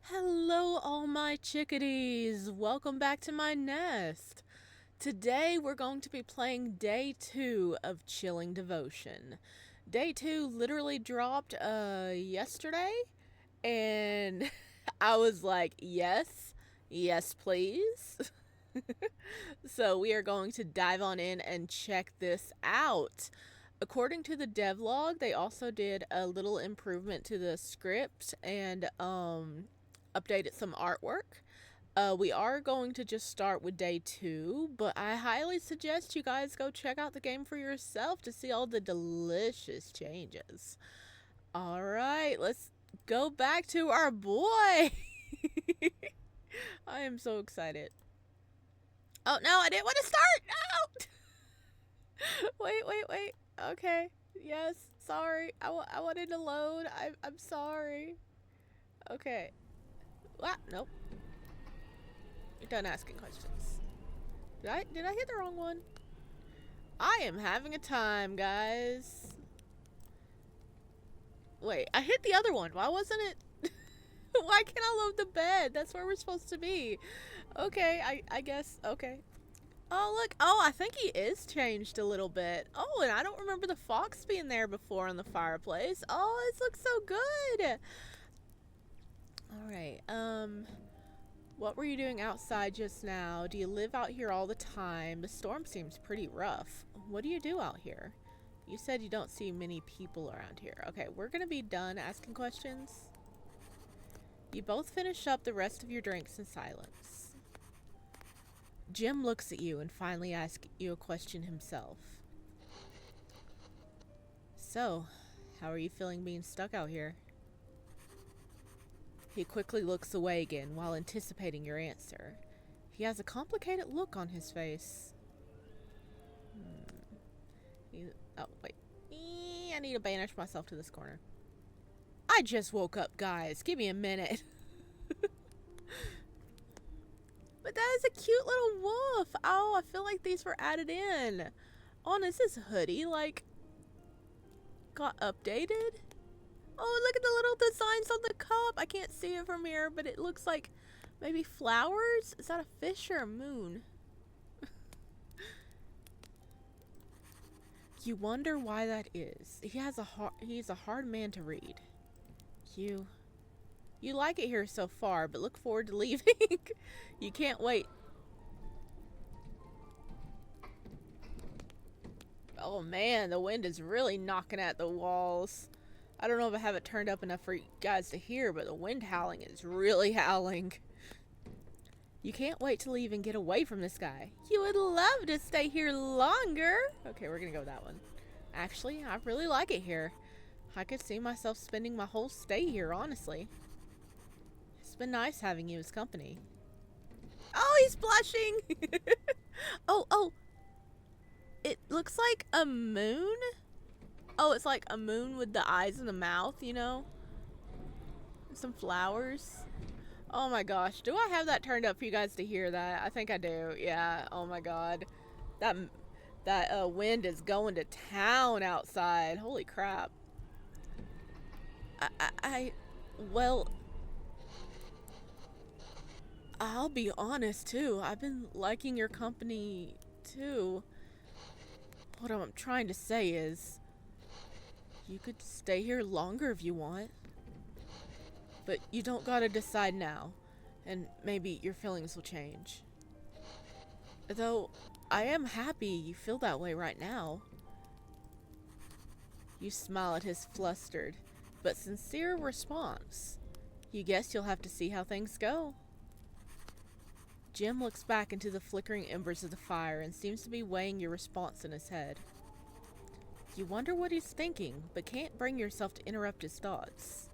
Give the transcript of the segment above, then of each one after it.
Hello, all my chickadees. Welcome back to my nest. Today, we're going to be playing day 2 of Chilling Devotion. Day 2 literally dropped yesterday, and I was like, yes, yes, please. So, we are going to dive on in and check this out. According to the devlog, they also did a little improvement to the script and updated some artwork. We are going to just start with day 2, but I highly suggest you guys go check out the game for yourself to see all the delicious changes. All right, let's go back to our boy. I am so excited. Oh no, I didn't want to start. No. Wait. Okay. Yes. Sorry. I wanted to load. I'm sorry. Okay. What? Nope. You're done asking questions. Did I hit the wrong one? I am having a time, guys. Wait, I hit the other one. Why wasn't it? Why can't I load the bed? That's where we're supposed to be. Okay, I guess. Okay. Oh, look. Oh, I think he is changed a little bit. Oh, and I don't remember the fox being there before on the fireplace. Oh, this looks so good. All right. What were you doing outside just now? Do you live out here all the time? The storm seems pretty rough. What do you do out here? You said you don't see many people around here. Okay, we're gonna be done asking questions. You both finish up the rest of your drinks in silence. Jim looks at you and finally asks you a question himself. So, how are you feeling being stuck out here? He quickly looks away again while anticipating your answer. He has a complicated look on his face. Oh, wait. I need to banish myself to this corner. I just woke up, guys. Give me a minute. But that is a cute little wolf. Oh, I feel like these were added in. Oh, and is this hoodie, like, got updated? Oh, look at the little designs on the cup. I can't see it from here, but it looks like maybe flowers? Is that a fish or a moon? You wonder why that is. He's a hard man to read. You like it here so far, but look forward to leaving. You can't wait. Oh man, the wind is really knocking at the walls. I don't know if I have it turned up enough for you guys to hear, but the wind howling is really howling. You can't wait to leave and get away from this guy. You would love to stay here longer. Okay, we're gonna go with that one. Actually, I really like it here. I could see myself spending my whole stay here, honestly. It's been nice having you as company. Oh, he's blushing! Oh, it looks like a moon. Oh, it's like a moon with the eyes and the mouth, you know? Some flowers. Oh my gosh, do I have that turned up for you guys to hear that? I think I do. Yeah. Oh my god, that wind is going to town outside. Holy crap. I well, I'll be honest too. I've been liking your company too. What I'm trying to say is, you could stay here longer if you want. But you don't gotta decide now, and maybe your feelings will change. Though, I am happy you feel that way right now. You smile at his flustered, but sincere response. You guess you'll have to see how things go. Jim looks back into the flickering embers of the fire and seems to be weighing your response in his head. You wonder what he's thinking, but can't bring yourself to interrupt his thoughts.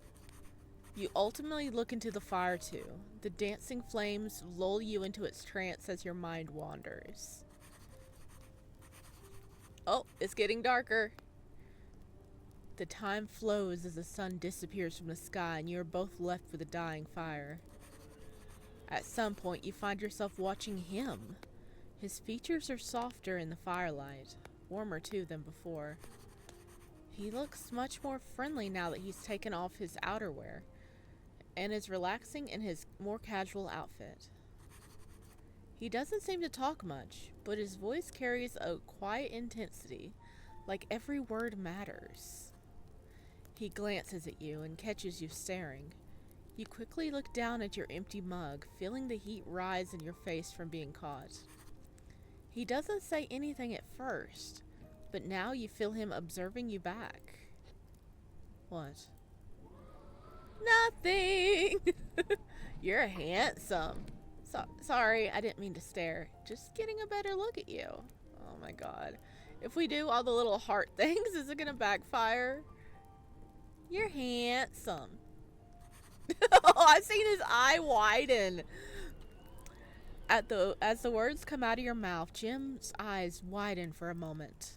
You ultimately look into the fire too. The dancing flames lull you into its trance as your mind wanders. Oh, it's getting darker. The time flows as the sun disappears from the sky and you are both left with a dying fire. At some point, you find yourself watching him. His features are softer in the firelight, warmer too than before. He looks much more friendly now that he's taken off his outerwear. and is relaxing in his more casual outfit. He doesn't seem to talk much, but his voice carries a quiet intensity, like every word matters. He glances at you and catches you staring. You quickly look down at your empty mug, feeling the heat rise in your face from being caught. He doesn't say anything at first, but now you feel him observing you back. What? Nothing! You're handsome. Sorry, I didn't mean to stare. Just getting a better look at you. Oh my god. If we do all the little heart things, is it gonna backfire? You're handsome. Oh, I've seen his eye widen. As the words come out of your mouth, Jim's eyes widen for a moment.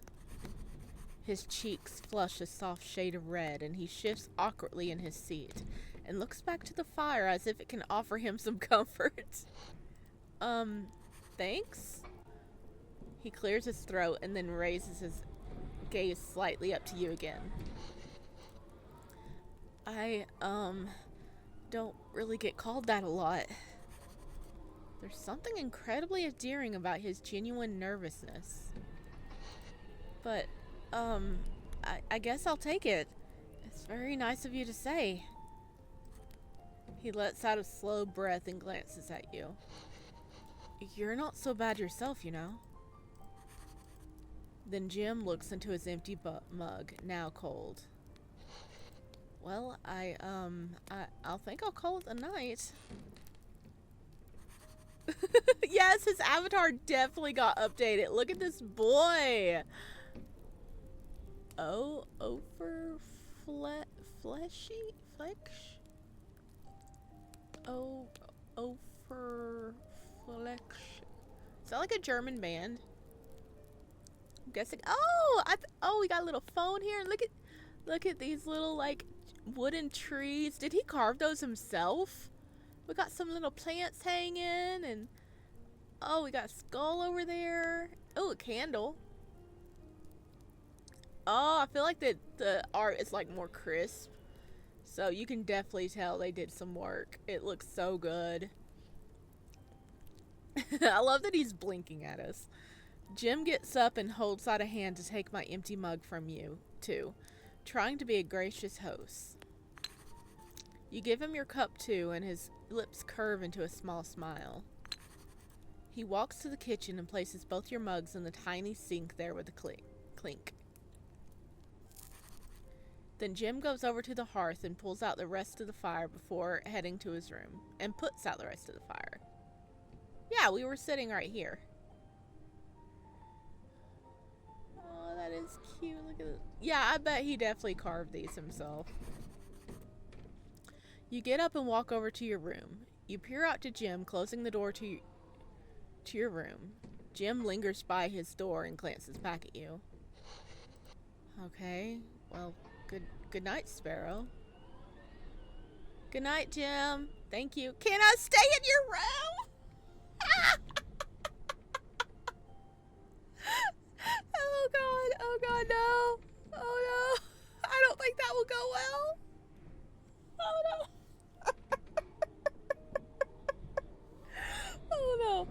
His cheeks flush a soft shade of red, and he shifts awkwardly in his seat and looks back to the fire as if it can offer him some comfort. Thanks? He clears his throat and then raises his gaze slightly up to you again. I, don't really get called that a lot. There's something incredibly endearing about his genuine nervousness. But, I guess I'll take it. It's very nice of you to say. He lets out a slow breath and glances at you. You're not so bad yourself, you know. Then Jim looks into his empty mug, now cold. Well, I'll think I'll call it a night. Yes, his avatar definitely got updated. Look at this boy. Oh, over fleshy? Flex? Oh, over flex. Is that like a German band? I'm guessing. Oh, oh, we got a little phone here. Look at these little like wooden trees. Did he carve those himself? We got some little plants hanging, and oh, we got a skull over there. Oh, a candle. Oh, I feel like the art is like more crisp. So you can definitely tell they did some work. It looks so good. I love that he's blinking at us. Jim gets up and holds out a hand to take my empty mug from you, too, trying to be a gracious host. You give him your cup too, and his lips curve into a small smile. He walks to the kitchen and places both your mugs in the tiny sink there with a clink. Then Jim goes over to the hearth and pulls out the rest of the fire before heading to his room, and puts out the rest of the fire. Yeah, we were sitting right here. Oh, that is cute. Look at it. Yeah, I bet he definitely carved these himself. You get up and walk over to your room. You peer out to Jim, closing the door to your room. Jim lingers by his door and glances back at you. Okay, well, good night, Sparrow. Good night, Jim. Thank you. Can I stay in your room? Oh god, no. Oh no. I don't think that will go well. Oh no. Oh no.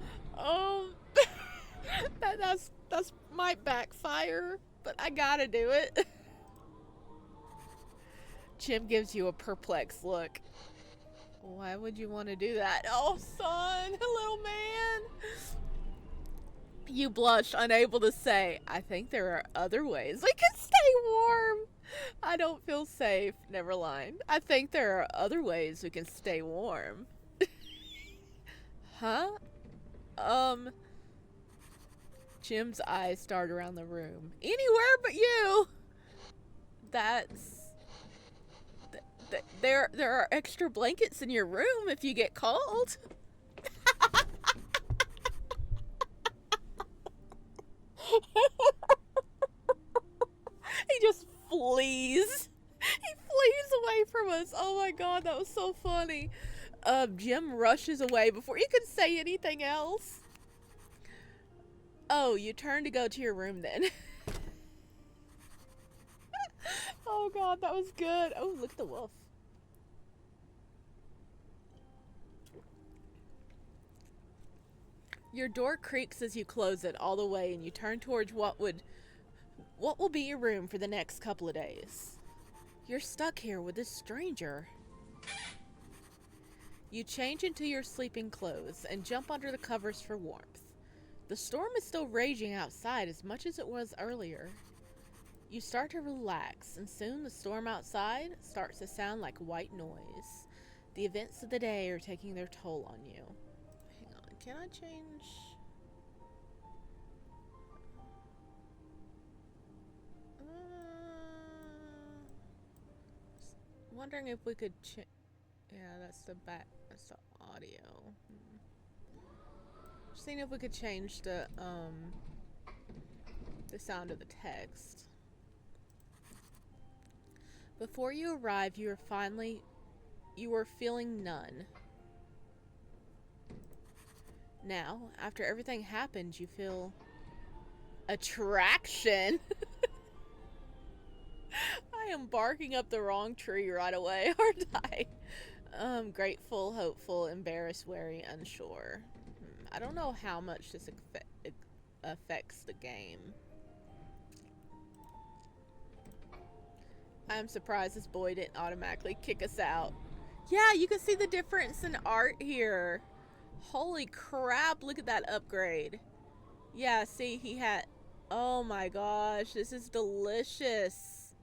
That's might backfire, but I gotta do it. Jim gives you a perplexed look. Why would you want to do that? Oh, son, little man. You blush, unable to say, I think there are other ways we can stay warm. I don't feel safe. Never mind. I think there are other ways we can stay warm. Huh? Jim's eyes start around the room. Anywhere but you. There are extra blankets in your room if you get cold. He just flees. He flees away from us. Oh my god, that was so funny. Jim rushes away before you can say anything else. Oh, you turn to go to your room then. Oh god, that was good. Oh, look at the wolf. Your door creaks as you close it all the way and you turn towards what will be your room for the next couple of days. You're stuck here with this stranger. You change into your sleeping clothes and jump under the covers for warmth. The storm is still raging outside as much as it was earlier. You start to relax, and soon the storm outside starts to sound like white noise. The events of the day are taking their toll on you. Hang on, can I change? Wondering if we could yeah, that's the audio. Seeing if we could change the sound of the text. Before you arrived, you were feeling none. Now, after everything happened, you feel attraction. I am barking up the wrong tree right away, aren't I? Grateful, hopeful, embarrassed, wary, unsure. I don't know how much this affects the game. I'm surprised this boy didn't automatically kick us out. Yeah, you can see the difference in art here. Holy crap, look at that upgrade. Yeah, see, he had... Oh my gosh, this is delicious.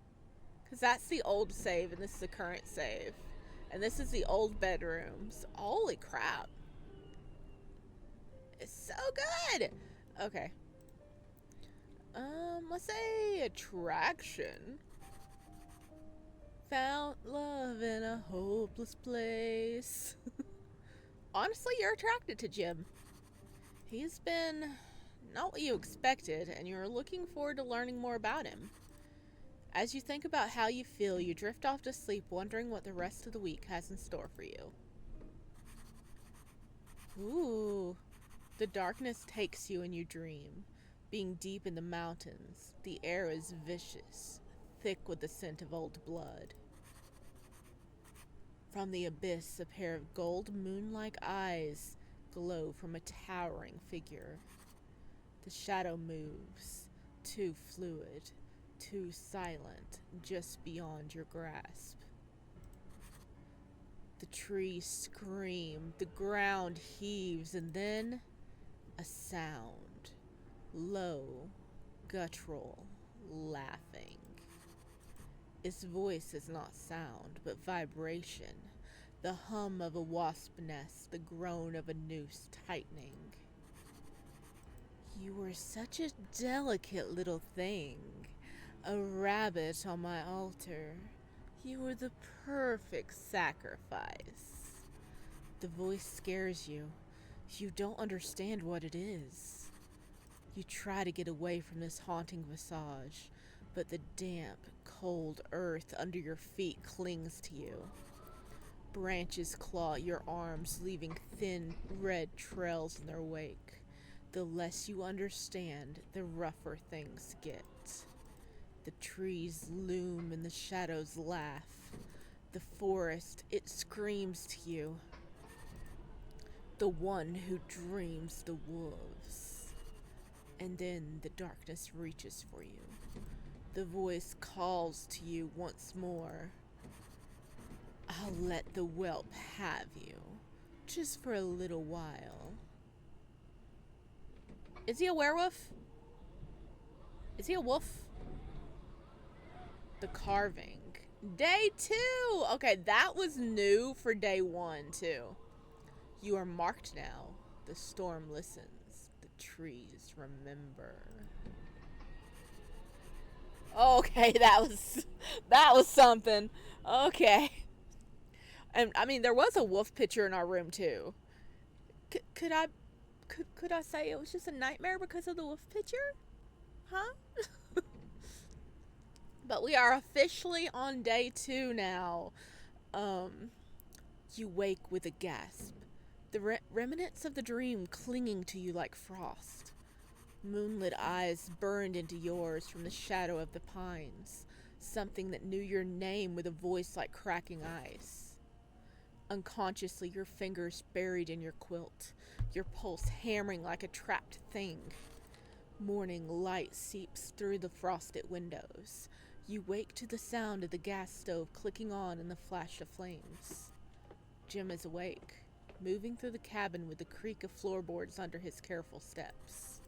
Because that's the old save, and this is the current save. And this is the old bedrooms. Holy crap. It's so good. Okay. Let's say attraction. Found love in a hopeless place. Honestly, you're attracted to Jim. He's been not what you expected, and you're looking forward to learning more about him. As you think about how you feel, you drift off to sleep, wondering what the rest of the week has in store for you. Ooh. The darkness takes you and you dream. Being deep in the mountains, the air is vicious, thick with the scent of old blood. From the abyss, a pair of gold moon-like eyes glow from a towering figure. The shadow moves, too fluid, too silent, just beyond your grasp. The trees scream, the ground heaves, and then a sound. Low, guttural, laughing. Its voice is not sound, but vibration. The hum of a wasp nest, the groan of a noose tightening. You were such a delicate little thing. A rabbit on my altar. You were the perfect sacrifice. The voice scares you. You don't understand what it is. You try to get away from this haunting visage, but the damp, cold earth under your feet clings to you. Branches claw at your arms, leaving thin, red trails in their wake. The less you understand, the rougher things get. The trees loom and the shadows laugh. The forest, it screams to you. The one who dreams the wolves. And then the darkness reaches for you. The voice calls to you once more. I'll let the whelp have you, just for a little while. Is he a werewolf? Is he a wolf? The carving. Day 2! Okay, that was new for day 1, too. You are marked now. The storm listens. The trees remember. Okay, that was something. Okay. And I mean, there was a wolf picture in our room too. Could I say it was just a nightmare because of the wolf picture? Huh? But we are officially on day 2 now. You wake with a gasp. The remnants of the dream clinging to you like frost. Moonlit eyes burned into yours from the shadow of the pines. Something that knew your name with a voice like cracking ice. Unconsciously, your fingers buried in your quilt, your pulse hammering like a trapped thing. Morning light seeps through the frosted windows. You wake to the sound of the gas stove clicking on and the flash of flames. Jim is awake, moving through the cabin with the creak of floorboards under his careful steps.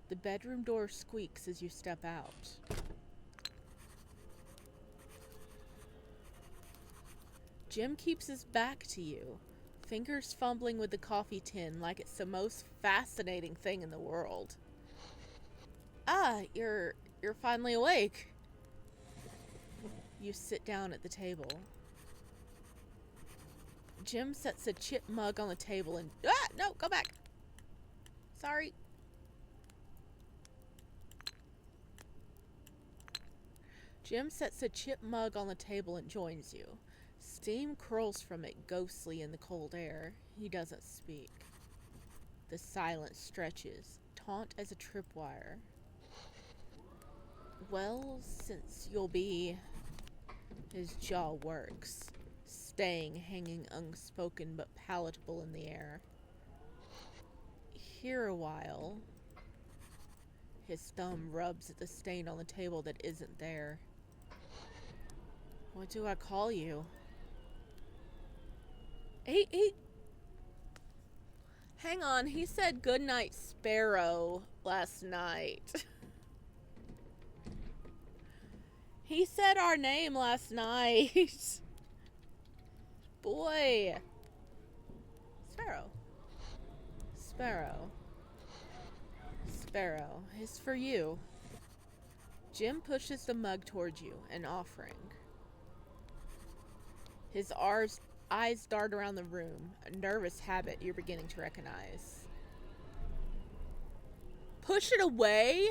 The bedroom door squeaks as you step out. Jim keeps his back to you, fingers fumbling with the coffee tin like it's the most fascinating thing in the world. Ah, you're finally awake. You sit down at the table. Jim sets a chip mug on the table and... Ah! No, go back! Sorry. Jim sets a chip mug on the table and joins you. Steam curls from it ghostly in the cold air. He doesn't speak. The silence stretches, taut as a tripwire. Well, since you'll be... His jaw works, staying hanging unspoken but palatable in the air. Here a while. His thumb rubs at the stain on the table that isn't there. What do I call you? Hang on, he said goodnight Sparrow last night. He said our name last night. Boy. Sparrow. Sparrow. Sparrow is for you. Jim pushes the mug towards you, an offering. His eyes dart around the room, a nervous habit you're beginning to recognize. Push it away?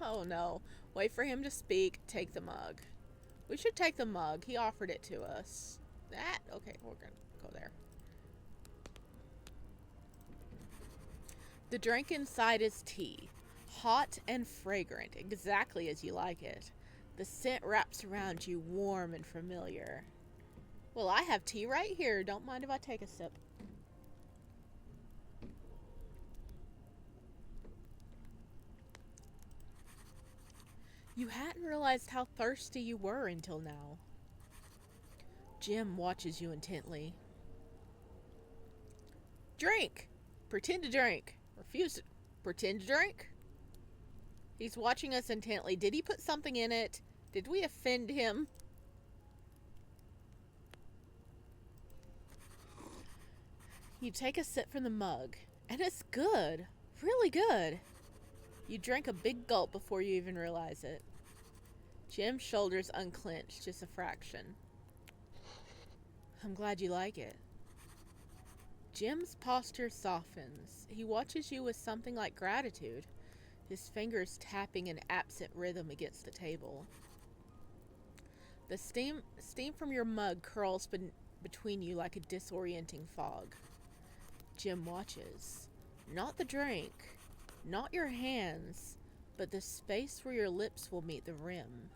Oh no. Wait for him to speak. Take the mug. We should take the mug. He offered it to us. That? Okay, we're gonna go there. The drink inside is tea. Hot and fragrant, exactly as you like it. The scent wraps around you, warm and familiar. Well, I have tea right here. Don't mind if I take a sip. You hadn't realized how thirsty you were until now. Jim watches you intently. Drink! Pretend to drink. Refuse to pretend to drink. He's watching us intently. Did he put something in it? Did we offend him? You take a sip from the mug, and it's good. Really good. You drink a big gulp before you even realize it. Jim's shoulders unclench just a fraction. I'm glad you like it. Jim's posture softens. He watches you with something like gratitude, his fingers tapping an absent rhythm against the table. The steam from your mug curls between you like a disorienting fog. Jim watches. Not the drink, not your hands, but the space where your lips will meet the rim.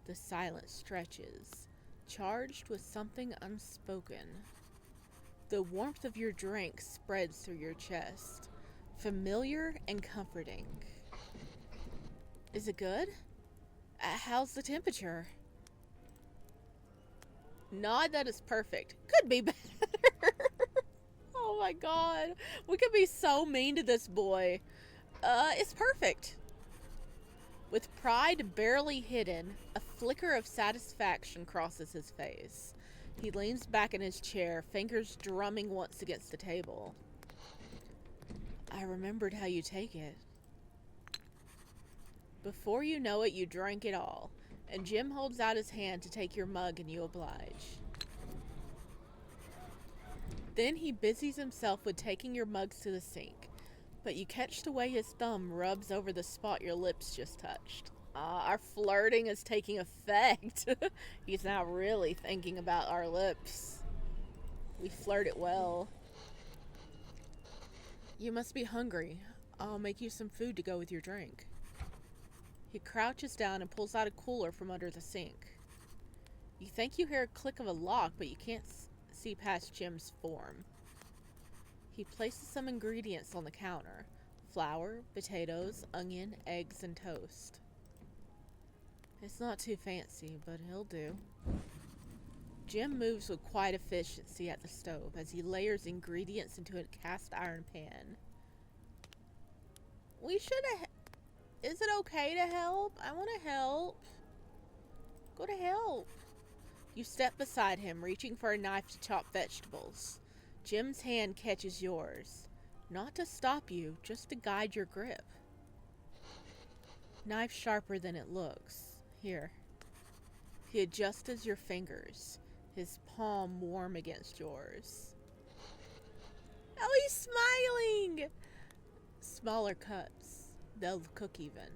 The silence stretches, charged with something unspoken. The warmth of your drink spreads through your chest, familiar and comforting. Is it good? How's the temperature? Nod that is perfect. Could be better. Oh my god. We could be so mean to this boy. It's perfect. With pride barely hidden, a flicker of satisfaction crosses his face. He leans back in his chair, fingers drumming once against the table. I remembered how you take it. Before you know it, you drink it all, and Jim holds out his hand to take your mug and you oblige. Then he busies himself with taking your mugs to the sink, but you catch the way his thumb rubs over the spot your lips just touched. Our flirting is taking effect. He's now really thinking about our lips. We flirted well. You must be hungry. I'll make you some food to go with your drink. He crouches down and pulls out a cooler from under the sink. You think you hear a click of a lock, but you can't see past Jim's form. He places some ingredients on the counter: flour, potatoes, onion, eggs, and toast. It's not too fancy, but he'll do. Jim moves with quite efficiency at the stove as he layers ingredients into a cast iron pan. We should have. Is it okay to help? I want to help. Go to help. You step beside him, reaching for a knife to chop vegetables. Jim's hand catches yours. Not to stop you, just to guide your grip. Knife sharper than it looks. Here. He adjusts your fingers, his palm warm against yours. Oh, he's smiling! Smaller cuts. They'll cook even.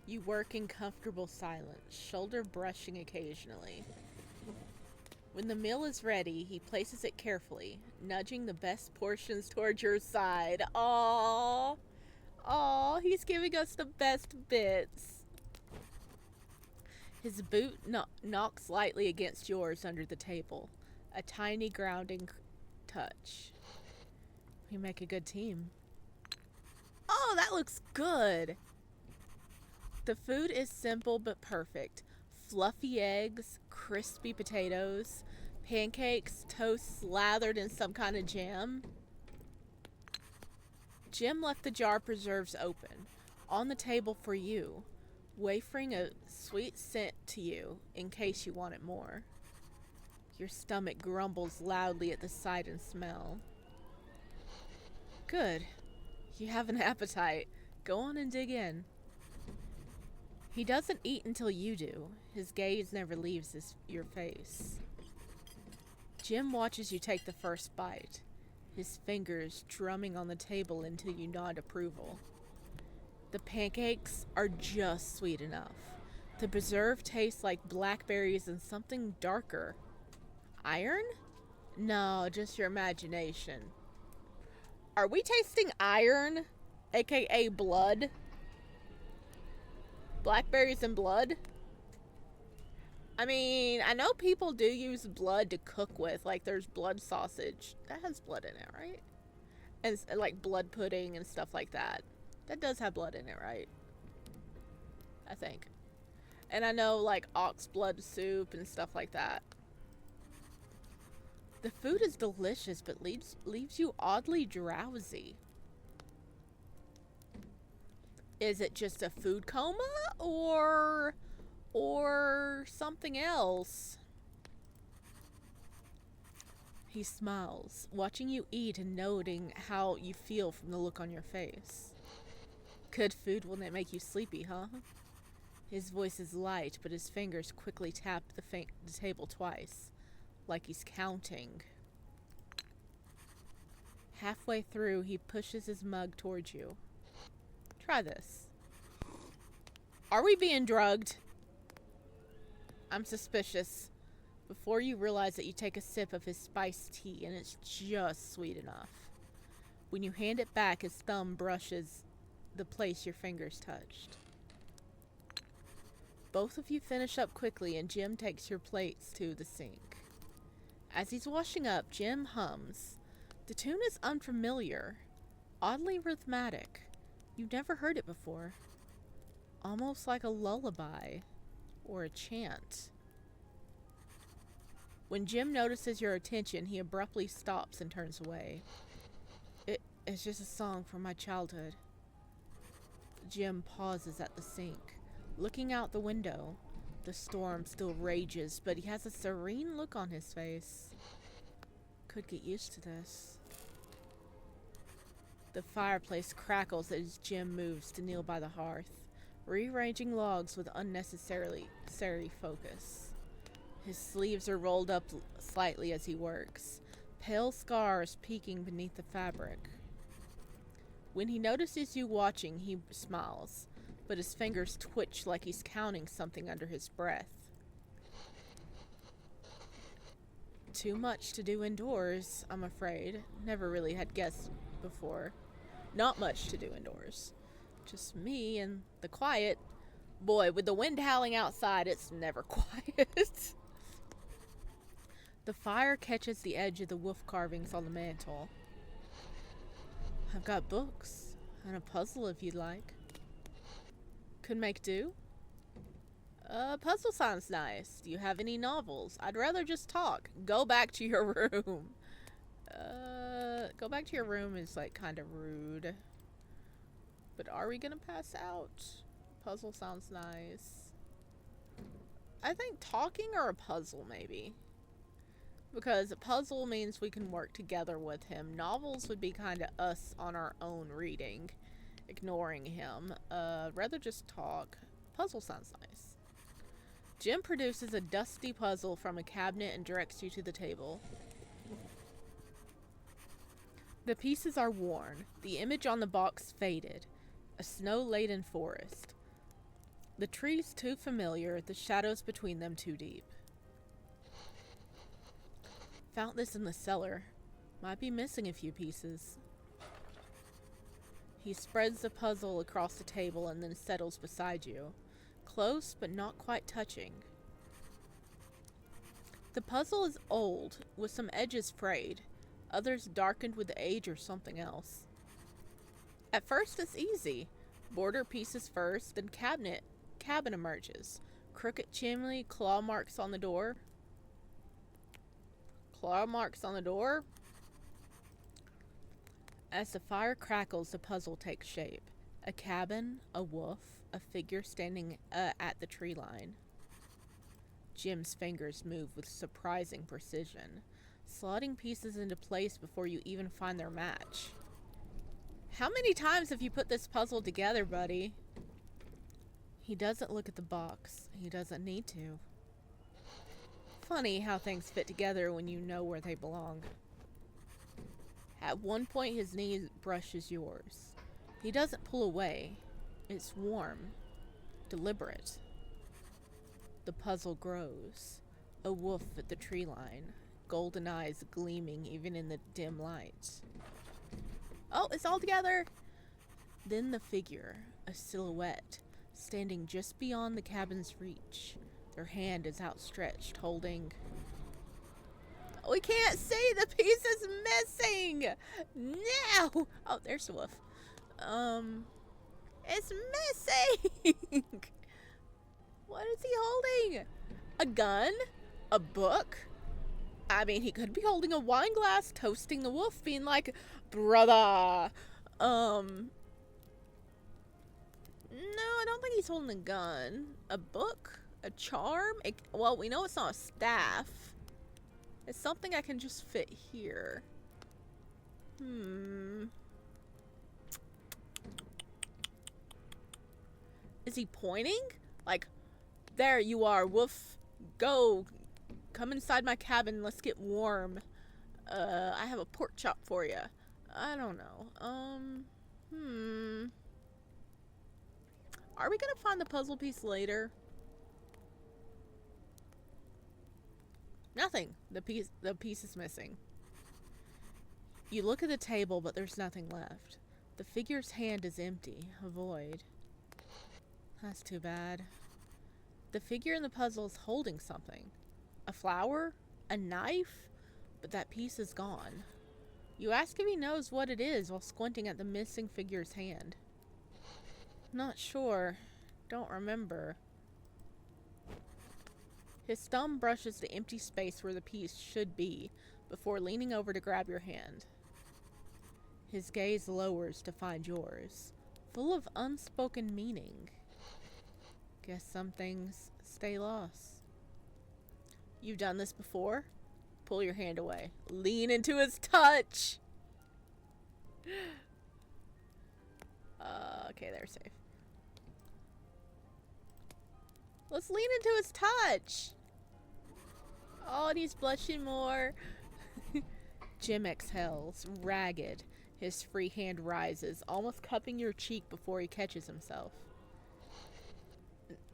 You work in comfortable silence, shoulder brushing occasionally. When the meal is ready, he places it carefully, nudging the best portions towards your side. Aww. Aww, he's giving us the best bits. His boot knocks lightly against yours under the table, a tiny grounding touch. We make a good team. Oh, that looks good. The food is simple but perfect. Fluffy eggs, crispy potatoes, pancakes, toast slathered in some kind of jam. Jim left the jar preserves open, on the table for you, wafering a sweet scent to you in case you wanted more. Your stomach grumbles loudly at the sight and smell. Good. You have an appetite. Go on and dig in. He doesn't eat until you do. His gaze never leaves your face. Jim watches you take the first bite, his fingers drumming on the table until you nod approval. The pancakes are just sweet enough. The preserve tastes like blackberries and something darker. Iron? No, just your imagination. Are we tasting iron? AKA blood? Blackberries and blood? I mean, I know people do use blood to cook with. Like, there's blood sausage. That has blood in it, right? And like blood pudding and stuff like that. That does have blood in it, right? I think. And I know, like, ox blood soup and stuff like that. The food is delicious, but leaves you oddly drowsy. Is it just a food coma or something else? He smiles, watching you eat and noting how you feel from the look on your face. Good food will not make you sleepy, huh? His voice is light, but his fingers quickly tap the table twice, like he's counting. Halfway through, he pushes his mug towards you. Try this. Are we being drugged? I'm suspicious. Before you realize that you take a sip of his spiced tea and it's just sweet enough. When you hand it back, his thumb brushes the place your fingers touched. Both of you finish up quickly and Jim takes your plates to the sink. As he's washing up, Jim hums. The tune is unfamiliar, oddly rhythmic. You've never heard it before. Almost like a lullaby or a chant. When Jim notices your attention, he abruptly stops and turns away. It's just a song from my childhood. Jim pauses at the sink, looking out the window. The storm still rages, but he has a serene look on his face. Could get used to this. The fireplace crackles as Jim moves to kneel by the hearth, rearranging logs with unnecessary focus. His sleeves are rolled up slightly as he works, pale scars peeking beneath the fabric. When he notices you watching, he smiles, but his fingers twitch like he's counting something under his breath. Too much to do indoors, I'm afraid. Never really had guests before. Not much to do indoors. Just me and the quiet. Boy, with the wind howling outside, it's never quiet. The fire catches the edge of the wolf carvings on the mantle. I've got books and a puzzle if you'd like. Could make do? Puzzle sounds nice. Do you have any novels? I'd rather just talk. Go back to your room. Go back to your room is like kind of rude. But are we gonna pass out? Puzzle sounds nice. I think talking or a puzzle maybe. Because a puzzle means we can work together with him. Novels would be kind of us on our own reading, ignoring him. Rather just talk. Puzzle sounds nice. Jim produces a dusty puzzle from a cabinet and directs you to the table. The pieces are worn. The image on the box faded. A snow-laden forest. The trees too familiar, the shadows between them too deep. Found this in the cellar. Might be missing a few pieces. He spreads the puzzle across the table and then settles beside you. Close, but not quite touching. The puzzle is old, with some edges frayed, others darkened with age or something else. At first it's easy. Border pieces first, then cabin emerges. Crooked chimney, claw marks on the door. Claw marks on the door? As the fire crackles, the puzzle takes shape. A cabin, a wolf, a figure standing at the tree line. Jim's fingers move with surprising precision, slotting pieces into place before you even find their match. How many times have you put this puzzle together, buddy? He doesn't look at the box. He doesn't need to. Funny how things fit together when you know where they belong. At one point, his knee brushes yours. He doesn't pull away. It's warm, deliberate. The puzzle grows. A wolf at the tree line, golden eyes gleaming even in the dim light. Oh, it's all together! Then the figure, a silhouette, standing just beyond the cabin's reach. Their hand is outstretched, holding... We can't see! The piece is missing! No! Oh, there's the wolf. It's missing! What is he holding? A gun? A book? I mean, he could be holding a wine glass, toasting the wolf, being like, brother! No, I don't think he's holding a gun. A book? A charm? Well, we know it's not a staff. It's something I can just fit here. Is he pointing? Like, there you are, wolf. Go. Come inside my cabin. Let's get warm. I have a pork chop for you. I don't know. Are we gonna find the puzzle piece later? Nothing. The piece is missing. You look at the table, but there's nothing left. The figure's hand is empty, a void. That's too bad. The figure in the puzzle is holding something. A flower? A knife? But that piece is gone. You ask if he knows what it is while squinting at the missing figure's hand. Not sure. Don't remember. His thumb brushes the empty space where the piece should be before leaning over to grab your hand. His gaze lowers to find yours, full of unspoken meaning. Guess some things stay lost. You've done this before? Pull your hand away. Lean into his touch! Okay, they're safe. Let's lean into his touch! Oh, and he's blushing more. Jim exhales, ragged. His free hand rises, almost cupping your cheek before he catches himself.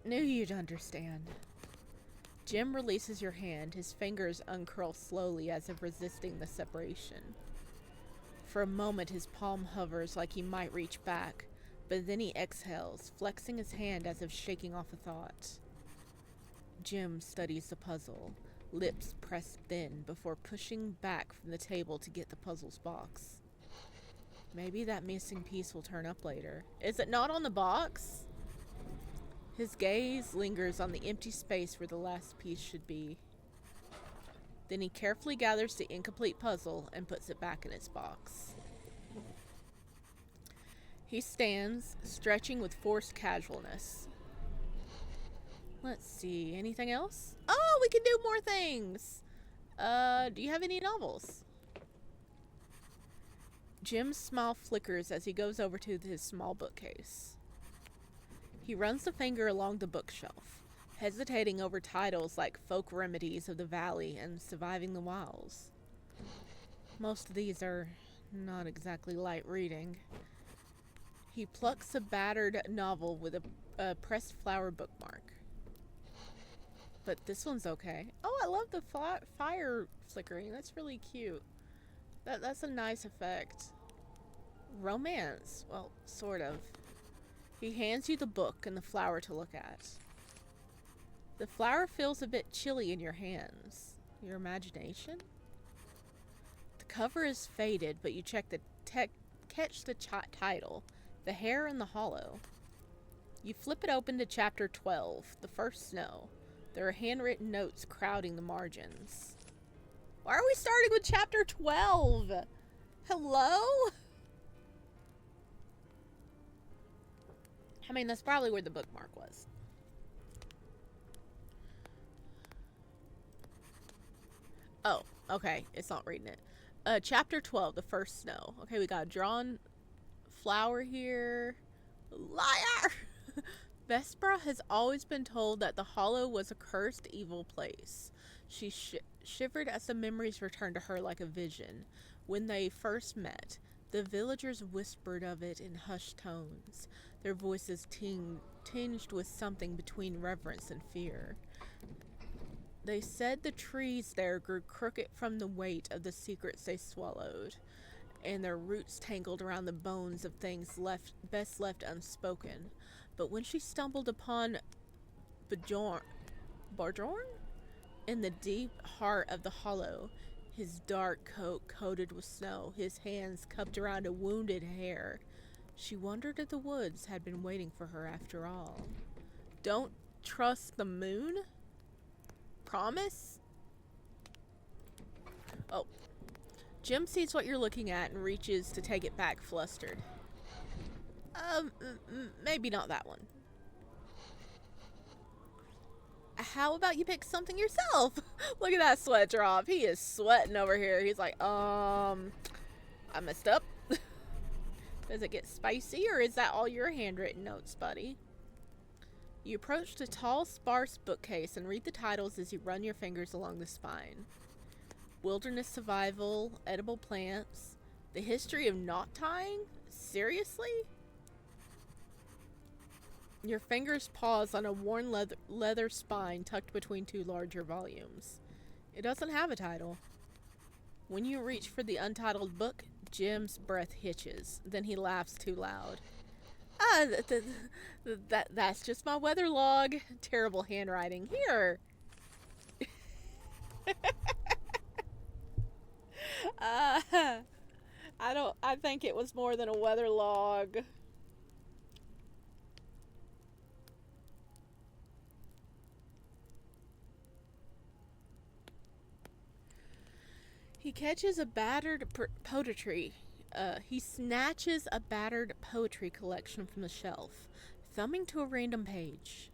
Knew you'd understand. Jim releases your hand. His fingers uncurl slowly as if resisting the separation. For a moment, his palm hovers like he might reach back, but then he exhales, flexing his hand as if shaking off a thought. Jim studies the puzzle, lips pressed thin before pushing back from the table to get the puzzle's box. Maybe that missing piece will turn up later. Is it not on the box? His gaze lingers on the empty space where the last piece should be. Then he carefully gathers the incomplete puzzle and puts it back in its box. He stands, stretching with forced casualness. Let's see, anything else? Oh, we can do more things! Do you have any novels? Jim's smile flickers as he goes over to his small bookcase. He runs a finger along the bookshelf, hesitating over titles like Folk Remedies of the Valley and Surviving the Wilds. Most of these are not exactly light reading. He plucks a battered novel with a pressed flower bookmark. But this one's okay. Oh, I love the fire flickering. That's really cute. That's a nice effect. Romance. Well, sort of. He hands you the book and the flower to look at. The flower feels a bit chilly in your hands. Your imagination? The cover is faded, but you catch the title. The Hare in the Hollow. You flip it open to chapter 12, The First Snow. There are handwritten notes crowding the margins. Why are we starting with chapter 12? Hello? I mean, that's probably where the bookmark was. Oh, okay. It's not reading it. Chapter 12, The First Snow. Okay, we got a drawn flower here. Liar! Vespera has always been told that the Hollow was a cursed, evil place. She shivered as the memories returned to her like a vision. When they first met, the villagers whispered of it in hushed tones, their voices tinged with something between reverence and fear. They said the trees there grew crooked from the weight of the secrets they swallowed, and their roots tangled around the bones of things best left unspoken. But when she stumbled upon Bajorn in the deep heart of the hollow, his dark coat coated with snow, his hands cupped around a wounded hare, she wondered if the woods had been waiting for her after all. Don't trust the moon? Promise? Oh. Jim sees what you're looking at and reaches to take it back, flustered. Maybe not that one. How about you pick something yourself? Look at that sweat drop. He is sweating over here. He's like, I messed up. Does it get spicy, or is that all your handwritten notes, buddy? You approach the tall, sparse bookcase and read the titles as you run your fingers along the spine. Wilderness survival, edible plants, the history of knot tying? Seriously? Your fingers pause on a worn leather spine tucked between two larger volumes. It doesn't have a title. When you reach for the untitled book, Jim's breath hitches. Then he laughs too loud. That's just my weather log. Terrible handwriting. Here. I think it was more than a weather log. He catches a battered poetry. He snatches a battered poetry collection from the shelf, thumbing to a random page.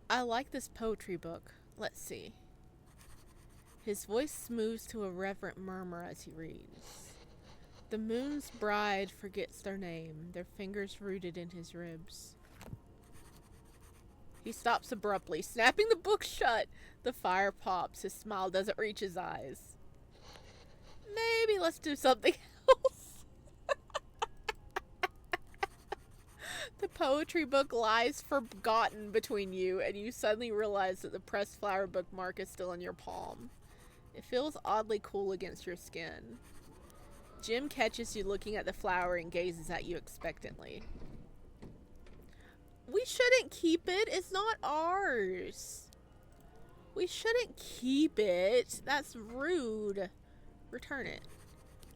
I like this poetry book. Let's see. His voice smooths to a reverent murmur as he reads. The moon's bride forgets their name, their fingers rooted in his ribs. He stops abruptly, snapping the book shut. The fire pops. His smile doesn't reach his eyes. Maybe let's do something else. The poetry book lies forgotten between you, and you suddenly realize that the pressed flower bookmark is still in your palm. It feels oddly cool against your skin. Jim catches you looking at the flower and gazes at you expectantly. We shouldn't keep it. It's not ours. We shouldn't keep it. That's rude. Return it.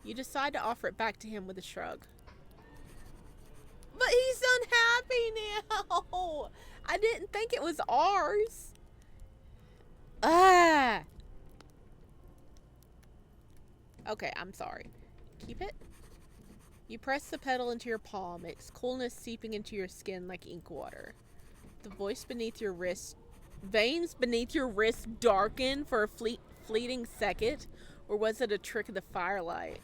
You decide to offer it back to him with a shrug. But he's unhappy now. I didn't think it was ours. Ah. Okay, I'm sorry. Keep it. You press the petal into your palm, its coolness seeping into your skin like ink water. The voice beneath your wrist, veins beneath your wrist darken for a fleeting second, or was it a trick of the firelight?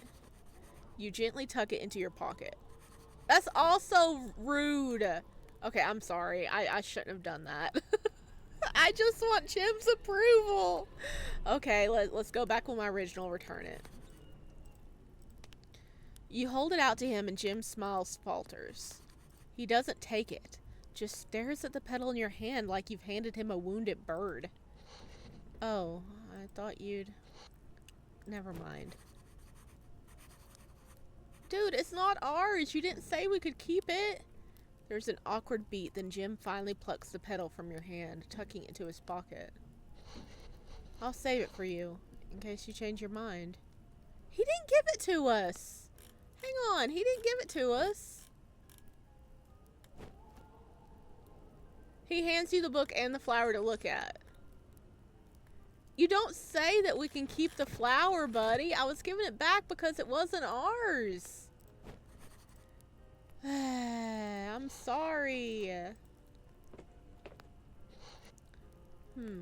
You gently tuck it into your pocket. That's also rude. Okay, I'm sorry. I shouldn't have done that. I just want Jim's approval. Okay, let's go back with my original. Return it. You hold it out to him and Jim's smile falters. He doesn't take it, just stares at the petal in your hand like you've handed him a wounded bird. Oh, I thought you'd... Never mind. Dude, it's not ours. You didn't say we could keep it. There's an awkward beat, then Jim finally plucks the petal from your hand, tucking it into his pocket. I'll save it for you, in case you change your mind. He didn't give it to us. Hang on, he didn't give it to us. He hands you the book and the flower to look at. You don't say that we can keep the flower, buddy. I was giving it back because it wasn't ours. I'm sorry.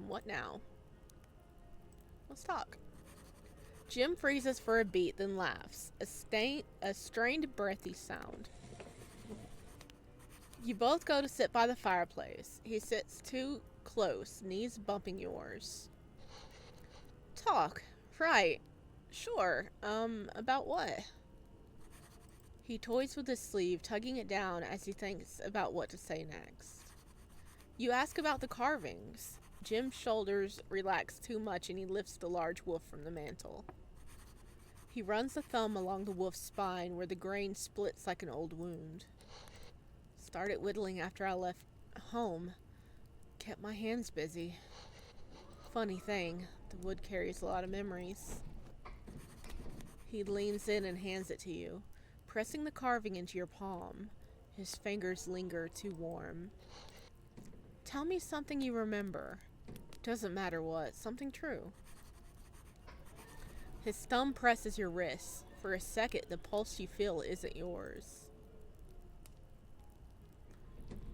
What now? Let's talk. Jim freezes for a beat, then laughs. A strained, breathy sound. You both go to sit by the fireplace. He sits too close, knees bumping yours. Talk. Right. Sure. About what? He toys with his sleeve, tugging it down as he thinks about what to say next. You ask about the carvings. Jim's shoulders relax too much and he lifts the large wolf from the mantel. He runs a thumb along the wolf's spine where the grain splits like an old wound. Started whittling after I left home. Kept my hands busy. Funny thing, the wood carries a lot of memories. He leans in and hands it to you, pressing the carving into your palm. His fingers linger too warm. Tell me something you remember. Doesn't matter what, something true. His thumb presses your wrist. For a second, the pulse you feel isn't yours.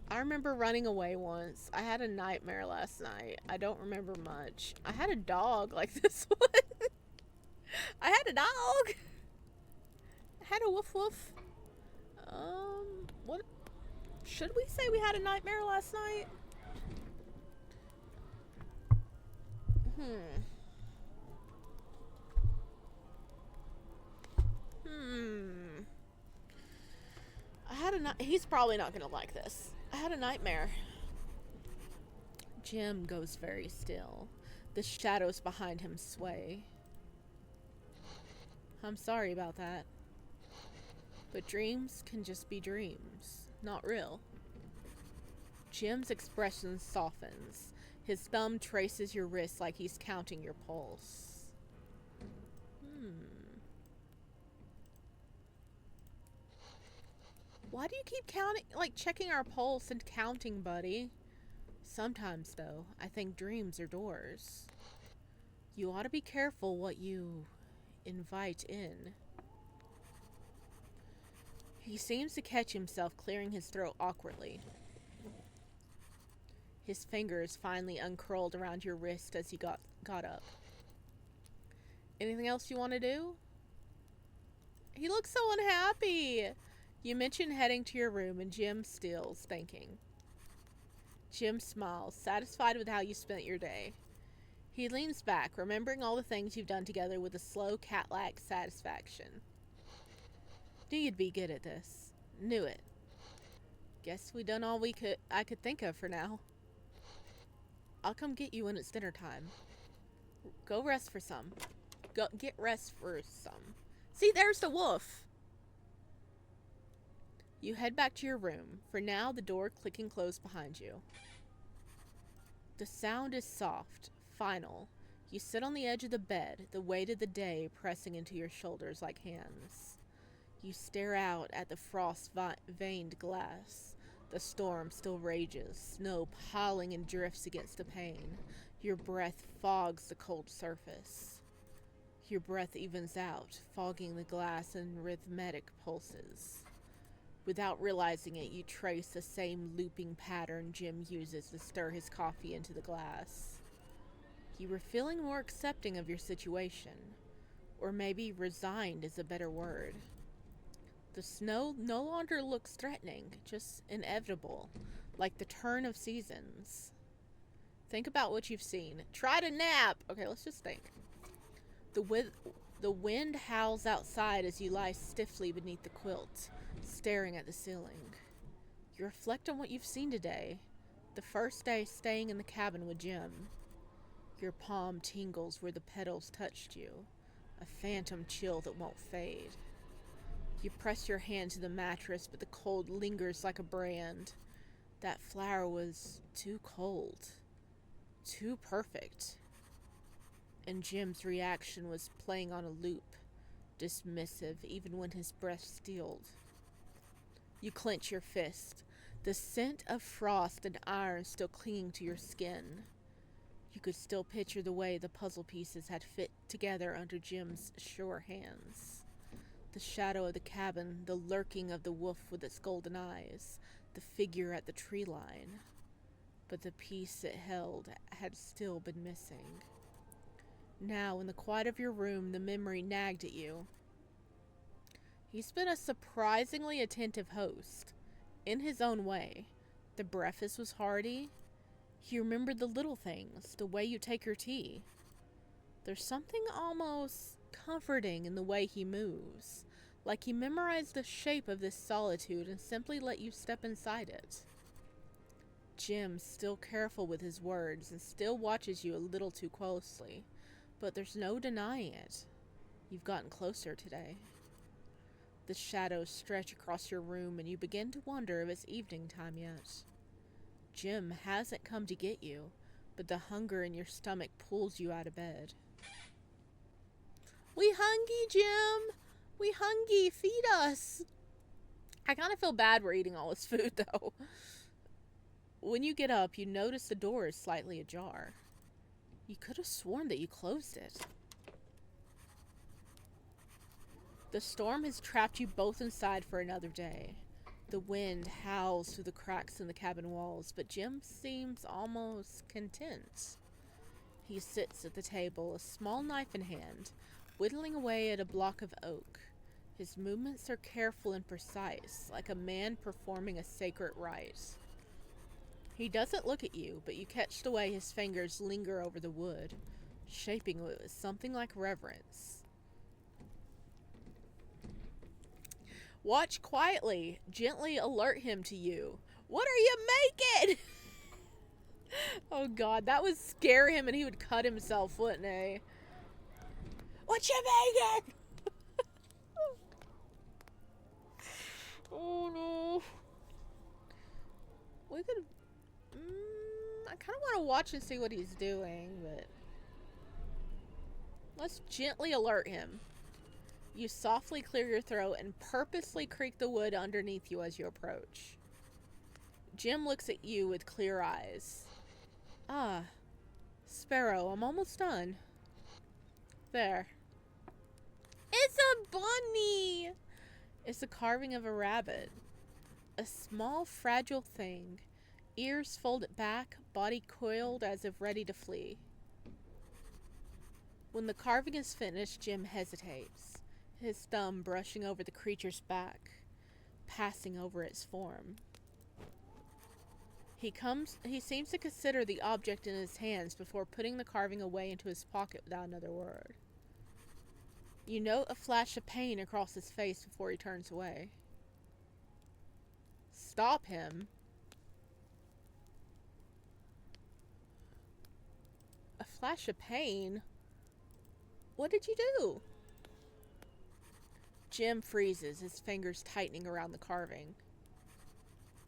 I remember running away once. I had a nightmare last night. I don't remember much. I had a dog like this one. I had a dog. I had a woof woof. What? Should we say we had a nightmare last night? He's probably not gonna like this. I had a nightmare. Jim goes very still. The shadows behind him sway. I'm sorry about that. But dreams can just be dreams, not real. Jim's expression softens. His thumb traces your wrist like he's counting your pulse. Why do you keep counting, checking our pulse and counting, buddy? Sometimes, though, I think dreams are doors. You ought to be careful what you invite in. He seems to catch himself clearing his throat awkwardly. His fingers finally uncurled around your wrist as he got up. Anything else you want to do? He looks so unhappy. You mention heading to your room and Jim stills, thinking. Jim smiles, satisfied with how you spent your day. He leans back, remembering all the things you've done together with a slow, cat-like satisfaction. Knew you'd be good at this. Knew it. Guess we done all I could think of for now. I'll come get you when it's dinner time. Go rest for some. Go get rest for some. See, there's the wolf. You head back to your room, for now the door clicking closed behind you. The sound is soft, Final. You sit on the edge of the bed, the weight of the day pressing into your shoulders like hands. You stare out at the frost-veined glass. The storm still rages, snow piling in drifts against the pane. Your breath fogs the cold surface. Your breath evens out, fogging the glass in rhythmic pulses. Without realizing it, you trace the same looping pattern Jim uses to stir his coffee into the glass. You were feeling more accepting of your situation, or maybe resigned is a better word. The snow no longer looks threatening, just inevitable, like the turn of seasons. Think about what you've seen. Try to nap! Okay, let's just think. The wind howls outside as you lie stiffly beneath the quilt, staring at the ceiling. You reflect on what you've seen today. The first day staying in the cabin with Jim. Your palm tingles where the petals touched you, a phantom chill that won't fade. You press your hand to the mattress, but the cold lingers like a brand. That flower was too cold, too perfect. And Jim's reaction was playing on a loop, dismissive even when his breath steeled. You clench your fist, the scent of frost and iron still clinging to your skin. You could still picture the way the puzzle pieces had fit together under Jim's sure hands. The shadow of the cabin, the lurking of the wolf with its golden eyes, the figure at the tree line. But the piece it held had still been missing. Now, in the quiet of your room, the memory nagged at you. He's been a surprisingly attentive host, in his own way. The breakfast was hearty. He remembered the little things, the way you take your tea. There's something almost comforting in the way he moves, like he memorized the shape of this solitude and simply let you step inside it. Jim's still careful with his words and still watches you a little too closely, but there's no denying it. You've gotten closer today. The shadows stretch across your room and you begin to wonder if it's evening time yet. Jim hasn't come to get you, but the hunger in your stomach pulls you out of bed. We hungry, Jim! We hungry! Feed us! I kind of feel bad we're eating all this food, though. When you get up, you notice the door is slightly ajar. You could have sworn that you closed it. The storm has trapped you both inside for another day. The wind howls through the cracks in the cabin walls, but Jim seems almost content. He sits at the table, a small knife in hand, whittling away at a block of oak. His movements are careful and precise, like a man performing a sacred rite. He doesn't look at you, but you catch the way his fingers linger over the wood, shaping it with something like reverence. Watch quietly, gently alert him to you. What are you making? Oh god, that would scare him and he would cut himself, wouldn't he? What you making? Oh no. We could... I kind of want to watch and see what he's doing, but... Let's gently alert him. You softly clear your throat and purposely creak the wood underneath you as you approach. Jim looks at you with clear eyes. Ah, Sparrow, I'm almost done. There. It's a bunny! It's a carving of a rabbit. A small, fragile thing. Ears folded back, body coiled as if ready to flee. When the carving is finished, Jim hesitates, his thumb brushing over the creature's back, passing over its form. He seems to consider the object in his hands before putting the carving away into his pocket without another word. You note a flash of pain across his face before he turns away. Stop him. A flash of pain? What did you do? Jim freezes, his fingers tightening around the carving.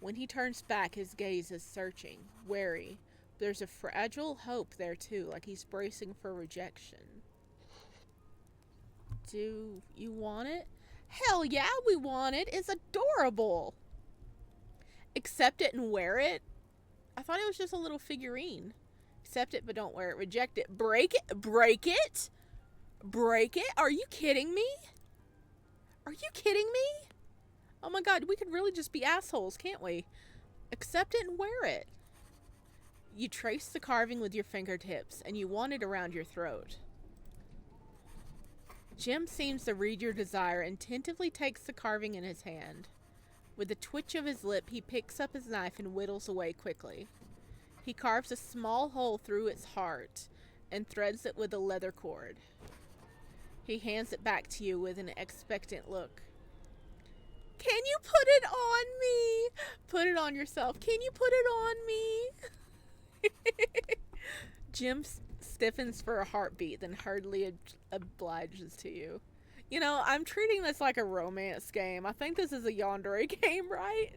When he turns back, his gaze is searching, wary, There's a fragile hope there too, like he's bracing for rejection. Do you want it? Hell yeah, we want it. It's adorable. Accept it and wear it? I thought it was just a little figurine. Accept it but don't wear it. Reject it. Break it? Break it? Break it? Are you kidding me? Are you kidding me? Oh my god, we could really just be assholes, can't we? Accept it and wear it. You trace the carving with your fingertips and you want it around your throat. Jim seems to read your desire and tentatively takes the carving in his hand. With a twitch of his lip, he picks up his knife and whittles away quickly. He carves a small hole through its heart and threads it with a leather cord. He hands it back to you with an expectant look. Can you put it on me? Put it on yourself. Can you put it on me? Jim stiffens for a heartbeat, then hurriedly obliges to you. You know, I'm treating this like a romance game. I think this is a yandere game, right?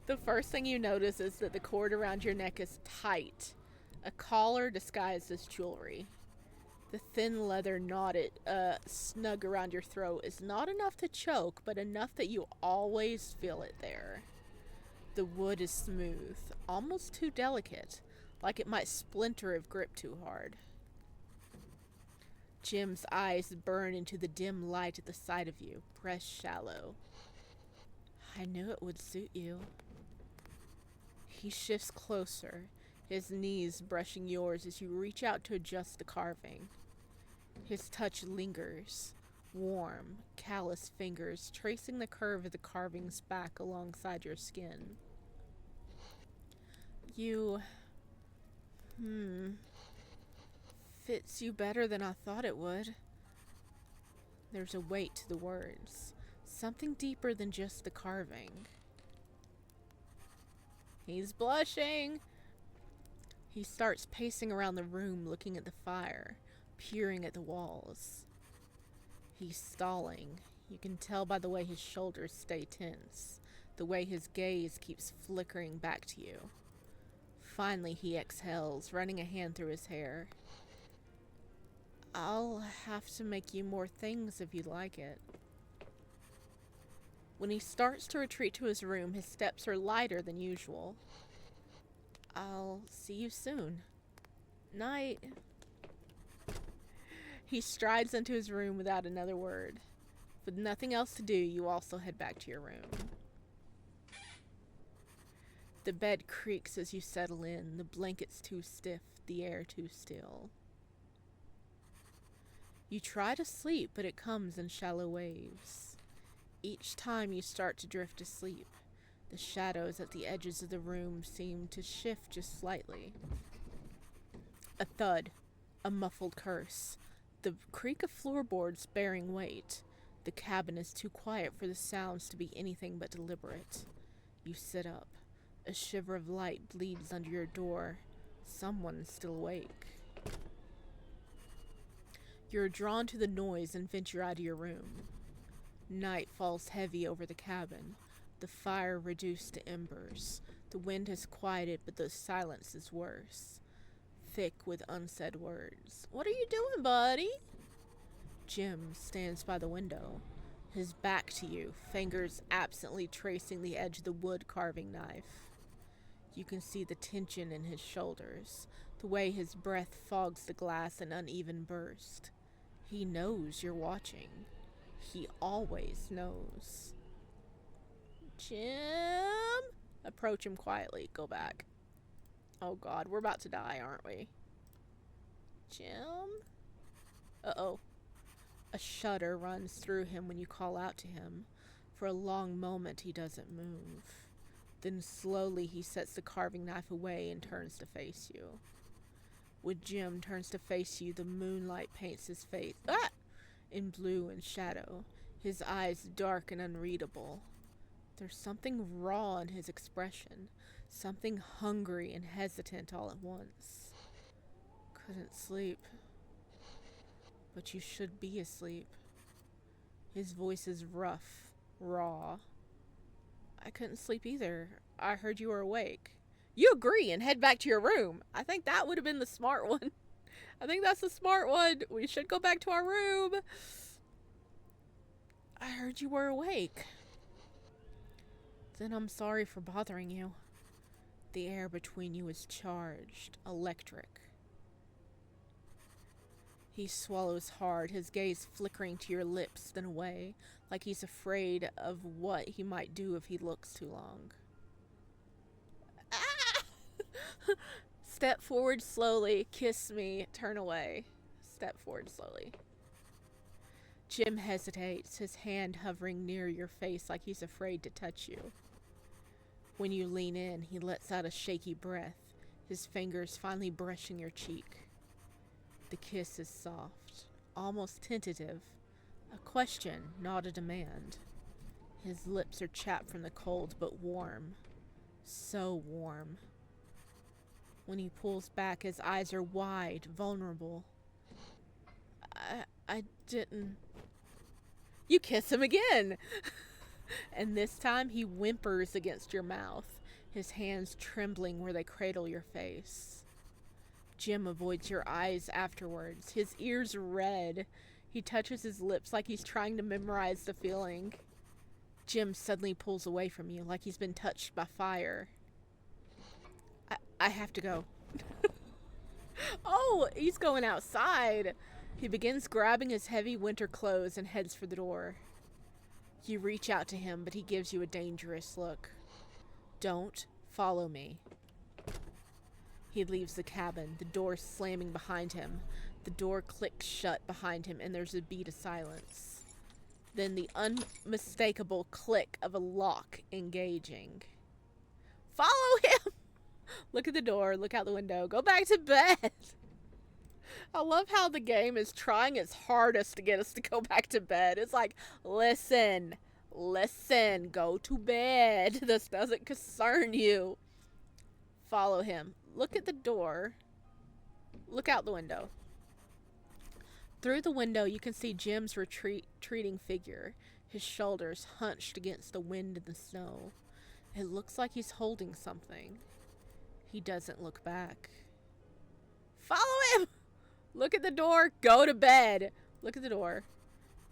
The first thing you notice is that the cord around your neck is tight, a collar disguised as jewelry. The thin leather knotted snug around your throat is not enough to choke, but enough that you always feel it there. The wood is smooth, almost too delicate, like it might splinter if gripped too hard. Jim's eyes burn into the dim light at the sight of you, breast shallow. I knew it would suit you. He shifts closer, his knees brushing yours as you reach out to adjust the carving. His touch lingers, warm, callous fingers tracing the curve of the carving's back alongside your skin. Fits you better than I thought it would. There's a weight to the words, something deeper than just the carving. He's blushing. He starts pacing around the room, looking at the fire, peering at the walls. He's stalling. You can tell by the way his shoulders stay tense, the way his gaze keeps flickering back to you. Finally, he exhales, running a hand through his hair. I'll have to make you more things if you like it. When he starts to retreat to his room, his steps are lighter than usual. I'll see you soon. Night. He strides into his room without another word. With nothing else to do, you also head back to your room. The bed creaks as you settle in, the blankets too stiff, the air too still. You try to sleep, but it comes in shallow waves. Each time you start to drift asleep, the shadows at the edges of the room seem to shift just slightly. A thud, a muffled curse, the creak of floorboards bearing weight. The cabin is too quiet for the sounds to be anything but deliberate. You sit up. A shiver of light bleeds under your door. Someone's still awake. You're drawn to the noise and venture out of your room. Night falls heavy over the cabin, the fire reduced to embers. The wind has quieted, but the silence is worse, thick with unsaid words. What are you doing, buddy? Jim stands by the window, his back to you, fingers absently tracing the edge of the wood carving knife. You can see the tension in his shoulders, the way his breath fogs the glass in uneven burst. He knows you're watching. He always knows. Jim? Approach him quietly. Go back. Oh god, we're about to die, aren't we? Jim? Uh-oh. A shudder runs through him when you call out to him. For a long moment he doesn't move. Then slowly he sets the carving knife away and turns to face you. When Jim turns to face you, the moonlight paints his face in blue and shadow, his eyes dark and unreadable. There's something raw in his expression, something hungry and hesitant all at once. Couldn't sleep. But you should be asleep. His voice is rough, raw. I couldn't sleep either. I heard you were awake. You agree and head back to your room. I think that would have been the smart one. I think that's the smart one. We should go back to our room. I heard you were awake. Then I'm sorry for bothering you. The air between you is charged, electric. He swallows hard, his gaze flickering to your lips, then away, like he's afraid of what he might do if he looks too long. Ah! Step forward slowly, kiss me, turn away. Step forward slowly. Jim hesitates, his hand hovering near your face like he's afraid to touch you. When you lean in, he lets out a shaky breath, his fingers finally brushing your cheek. The kiss is soft, almost tentative, a question, not a demand. His lips are chapped from the cold, but warm. So warm. When he pulls back, his eyes are wide, vulnerable. I didn't... You kiss him again! And this time he whimpers against your mouth, his hands trembling where they cradle your face. Jim avoids your eyes afterwards, his ears red. He touches his lips like he's trying to memorize the feeling. Jim suddenly pulls away from you like he's been touched by fire. I have to go. Oh, he's going outside. He begins grabbing his heavy winter clothes and heads for the door. You reach out to him, but he gives you a dangerous look. Don't follow me. He leaves the cabin, the door slamming behind him. The door clicks shut behind him, and there's a beat of silence. Then the unmistakable click of a lock engaging. Follow him! Look at the door, look out the window, go back to bed! I love how the game is trying its hardest to get us to go back to bed. It's like, listen, go to bed. This doesn't concern you. Follow him. Look at the door. Look out the window. Through the window, you can see Jim's retreating figure, his shoulders hunched against the wind and the snow. It looks like he's holding something. He doesn't look back. Follow him! Look at the door. Go to bed. Look at the door.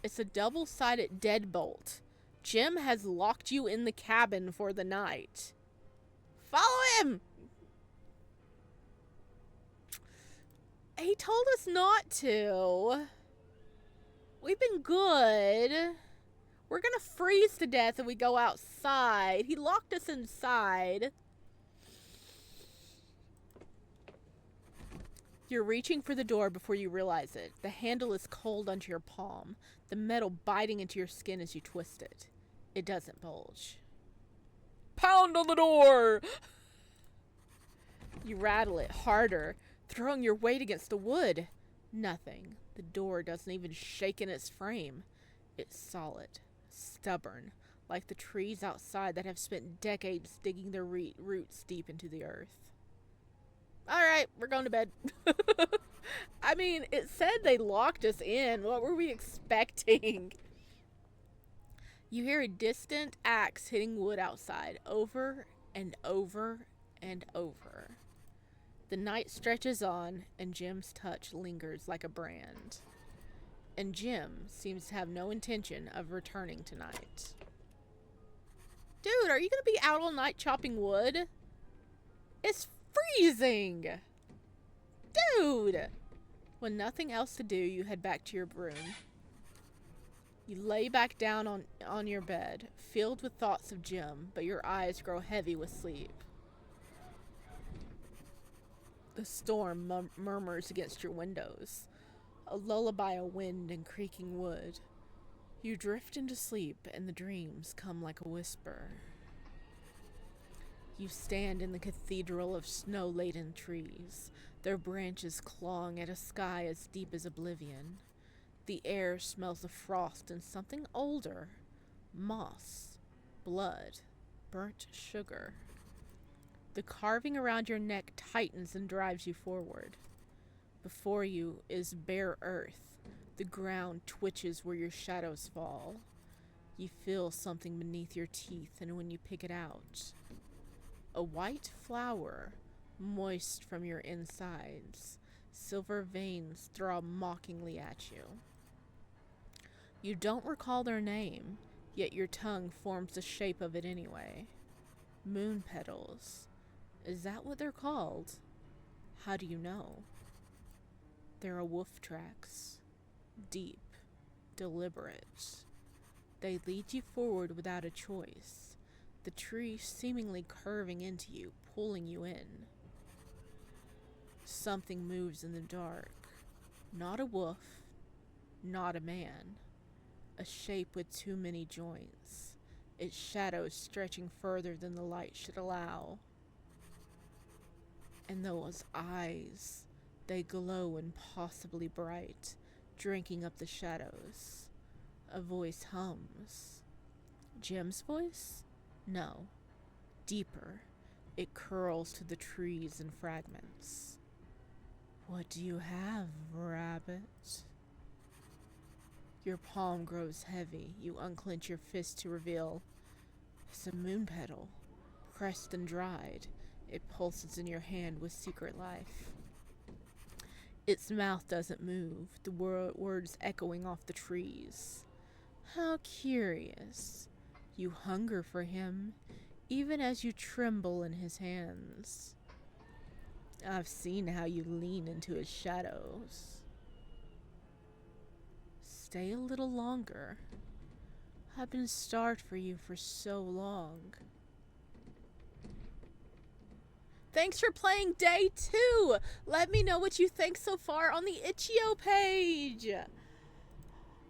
It's a double-sided deadbolt. Jim has locked you in the cabin for the night. Follow him! He told us not to. We've been good. We're gonna freeze to death if we go outside. He locked us inside. You're reaching for the door before you realize it. The handle is cold under your palm, the metal biting into your skin as you twist it. It doesn't bulge. Pound on the door! You rattle it harder, throwing your weight against the wood. Nothing. The door doesn't even shake in its frame. It's solid, stubborn, like the trees outside that have spent decades digging their roots deep into the earth. Alright, we're going to bed. I mean, it said they locked us in. What were we expecting? You hear a distant axe hitting wood outside, over and over and over. The night stretches on, and Jim's touch lingers like a brand. And Jim seems to have no intention of returning tonight. Dude, are you going to be out all night chopping wood? It's freezing! Dude! With nothing else to do, you head back to your room. You lay back down on your bed, filled with thoughts of Jim, but your eyes grow heavy with sleep. The storm murmurs against your windows, a lullaby of wind and creaking wood. You drift into sleep, and the dreams come like a whisper. You stand in the cathedral of snow-laden trees, their branches clawing at a sky as deep as oblivion. The air smells of frost and something older, moss, blood, burnt sugar. The carving around your neck tightens and drives you forward. Before you is bare earth. The ground twitches where your shadows fall. You feel something beneath your teeth, and when you pick it out, A white flower, moist from your insides. Silver veins throb mockingly at you. You don't recall their name, yet your tongue forms the shape of it anyway. Moon petals. Is that what they're called? How do you know? There are wolf tracks. Deep. Deliberate. They lead you forward without a choice. The tree seemingly curving into you, pulling you in. Something moves in the dark. Not a wolf. Not a man. A shape with too many joints. Its shadows stretching further than the light should allow. And those eyes, they glow impossibly bright, drinking up the shadows. A voice hums. Jim's voice? No. Deeper. It curls to the trees in fragments. What do you have, rabbit? Your palm grows heavy. You unclench your fist to reveal. It's a moon petal, pressed and dried. It pulses in your hand with secret life. Its mouth doesn't move, the words echoing off the trees. How curious. You hunger for him, even as you tremble in his hands. I've seen how you lean into his shadows. Stay a little longer. I've been starved for you for so long. Thanks for playing day 2. Let me know what you think so far on the Itch.io page.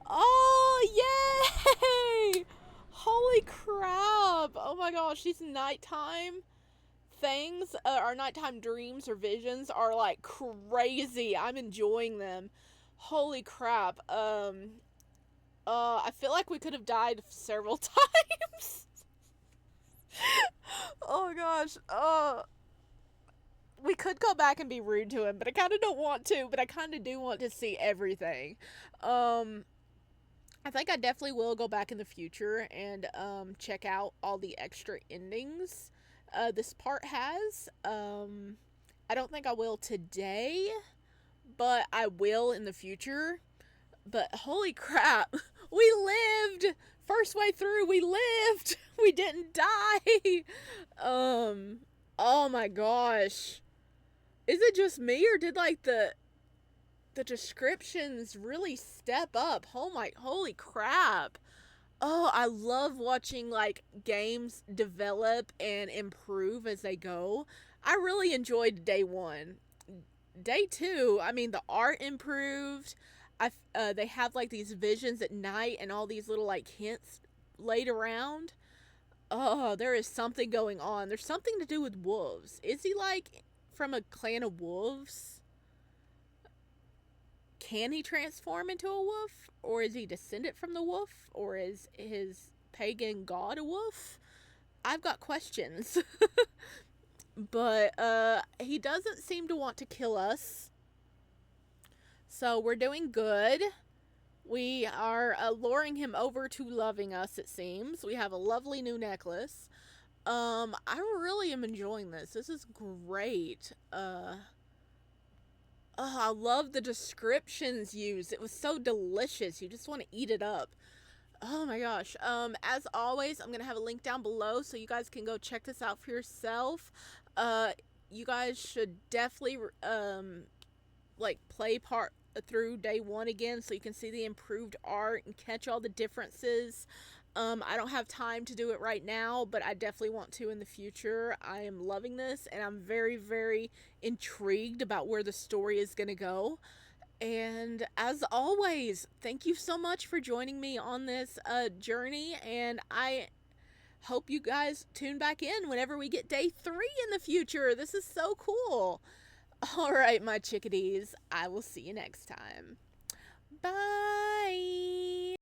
Oh, yay! Holy crap. Oh my gosh, these nighttime things, our nighttime dreams or visions are like crazy. I'm enjoying them. Holy crap. I feel like we could have died several times. Oh gosh. We could go back and be rude to him, but I kind of don't want to, but I kind of do want to see everything. I think I definitely will go back in the future and check out all the extra endings this part has. I don't think I will today, but I will in the future. But holy crap, we lived! First way through, we lived! We didn't die! Oh my gosh. Is it just me, or did like the descriptions really step up? Holy crap. Oh, I love watching like games develop and improve as they go. I really enjoyed day 1. Day 2, I mean, the art improved. They have like these visions at night and all these little like hints laid around. Oh, there is something going on. There's something to do with wolves. Is he like from a clan of wolves? Can he transform into a wolf? Or is he descended from the wolf? Or is his pagan god a wolf? I've got questions. But he doesn't seem to want to kill us. So we're doing good. We are luring him over to loving us, it seems. We have a lovely new necklace. I really am enjoying this. This is great. I love the descriptions used. It was so delicious. You just want to eat it up. Oh my gosh. As always, I'm going to have a link down below so you guys can go check this out for yourself. You guys should definitely like play part through day 1 again so you can see the improved art and catch all the differences. I don't have time to do it right now, but I definitely want to in the future. I am loving this, and I'm very, very intrigued about where the story is going to go. And as always, thank you so much for joining me on this journey, and I hope you guys tune back in whenever we get day 3 in the future. This is so cool. All right, my chickadees, I will see you next time. Bye.